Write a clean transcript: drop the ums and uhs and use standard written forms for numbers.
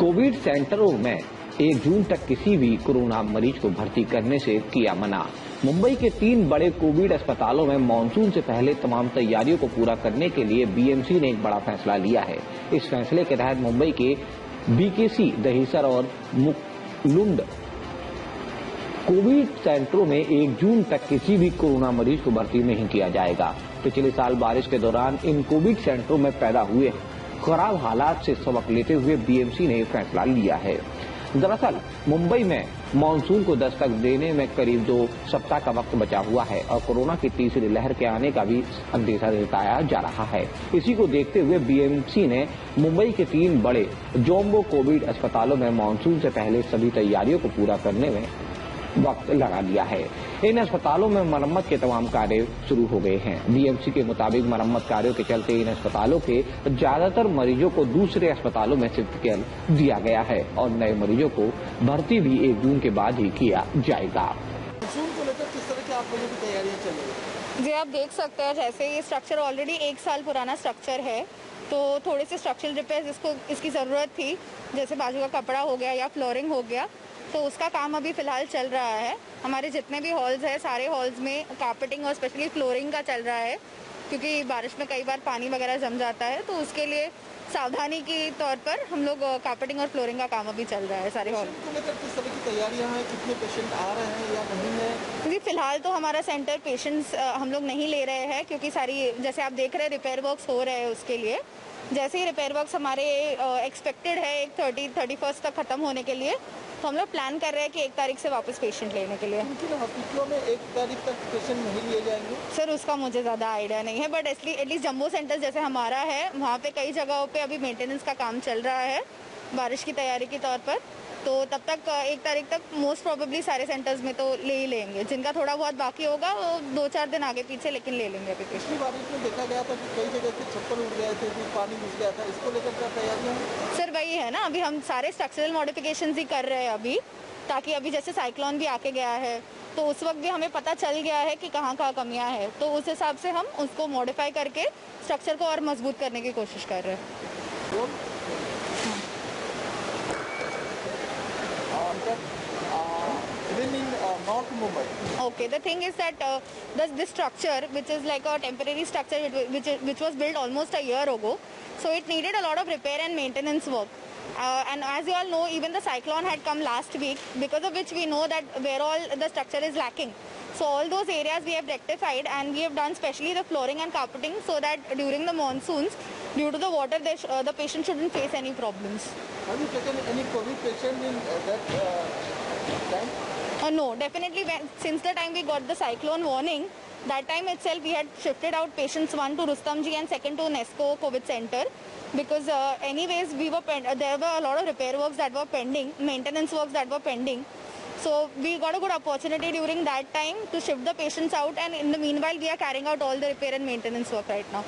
Covid सेंटरों में 1 जून तक किसी भी कोरोना मरीज को भर्ती करने से किया मना। मुंबई के 3 बड़े कोविड अस्पतालों में मानसून से पहले तमाम तैयारियों को पूरा करने के लिए बीएमसी ने एक बड़ा फैसला लिया है। इस फैसले के तहत मुंबई के बीकेसी, दहिसर और मुलुंड कोविड सेंटरों में 1 जून तक किसी भी कोरोना मरीज को भर्ती नहीं किया जाएगा। पिछले साल बारिश के दौरान इन कोविड सेंटरों में पैदा हुए खराब हालात से सबक लेते हुए बीएमसी ने फैसला लिया है। दरअसल मुंबई में मानसून को दस्तक देने में करीब 2 सप्ताह का वक्त बचा हुआ है और कोरोना की तीसरी लहर के आने का भी अंदेशा जताया जा रहा है। इसी को देखते हुए बीएमसी ने मुंबई के 3 बड़े जम्बो कोविड अस्पतालों में मानसून से पहले सभी तैयारियों को पूरा करने में वक्त लगा लिया है। इन अस्पतालों में मरम्मत के तमाम कार्य शुरू हो गए हैं। बीएमसी के मुताबिक मरम्मत कार्यों के चलते इन अस्पतालों के ज्यादातर मरीजों को दूसरे अस्पतालों में शिफ्ट कर दिया गया है और नए मरीजों को भर्ती भी 1 जून के बाद ही किया जाएगा। जून को लेकर किस तरह की आप लोगों की तैयारियां चल रही है? जी, आप देख सकते हैं जैसे ये स्ट्रक्चर ऑलरेडी 1 साल पुराना स्ट्रक्चर है, तो थोड़े से स्ट्रक्चरल रिपेयर्स इसकी ज़रूरत थी, जैसे बाजू का कपड़ा हो गया या फ्लोरिंग हो गया, तो उसका काम अभी फ़िलहाल चल रहा है। हमारे जितने भी हॉल्स हैं सारे हॉल्स में कार्पेटिंग और स्पेशली फ्लोरिंग का चल रहा है, क्योंकि बारिश में कई बार पानी वगैरह जम जाता है, तो उसके लिए सावधानी के तौर पर हम लोग कार्पेटिंग और फ्लोरिंग का काम अभी चल रहा है सारे हॉल। को लेकर किस तरह की तैयारियां हैं? कितने पेशेंट आ रहे हैं या नहीं है? जी, फिलहाल तो हमारा सेंटर पेशेंट्स हम लोग नहीं ले रहे हैं, क्योंकि सारी जैसे आप देख रहे हैं रिपेयर वर्क्स हो रहे हैं। उसके लिए जैसे ही रिपेयर वर्क्स हमारे एक्सपेक्टेड है 31 तक खत्म होने के लिए, तो हम लोग प्लान कर रहे हैं कि 1 तारीख से वापस पेशेंट लेने के लिए। किन हॉस्पिटलों में 1 तारीख तक पेशेंट नहीं लिए जाएंगे? सर, उसका मुझे ज़्यादा आइडिया नहीं है, बट एटलीस्ट जम्बो सेंटर जैसे हमारा है, वहाँ पे कई जगहों पे अभी मेंटेनेंस का काम चल रहा है बारिश की तैयारी के तौर पर, तो तब तक 1 तारीख तक मोस्ट प्रोबेबली सारे सेंटर्स में तो ले ही लेंगे। जिनका थोड़ा बहुत बाकी होगा वो 2-4 दिन आगे पीछे, लेकिन ले लेंगे अभी पेशेंट। पिछली बारिश में देखा गया था कि कई जगह से छप्पर उड़ गए थे, फिर पानी घुस गया था, इसको लेकर क्या तैयारियां हैं? सर, वही है ना, अभी हम सारे स्ट्रक्चरल मॉडिफिकेशंस ही कर रहे हैं अभी, ताकि अभी जैसे साइक्लोन भी आके गया है, तो उस वक्त भी हमें पता चल गया है कि कहाँ कमियां हैं, तो उस हिसाब से हम उसको मॉडिफाई करके स्ट्रक्चर को और मजबूत करने की कोशिश कर रहे हैं। North Mumbai. Okay, the thing is that this structure, which is like a temporary structure, which was built almost a year ago, so it needed a lot of repair and maintenance work. And as you all know, even the cyclone had come last week, because of which we know that where all the structure is lacking. So all those areas we have rectified, and we have done specially the flooring and carpeting, so that during the monsoons, due to the water, the patient shouldn't face any problems. Have you taken any COVID patient in that time? No, definitely. Since the time we got the cyclone warning, that time itself we had shifted out patients, one to Rustomjee and second to Nesco COVID Center, because anyways there were a lot of repair works that were pending, maintenance works that were pending. So we got a good opportunity during that time to shift the patients out, and in the meanwhile we are carrying out all the repair and maintenance work right now.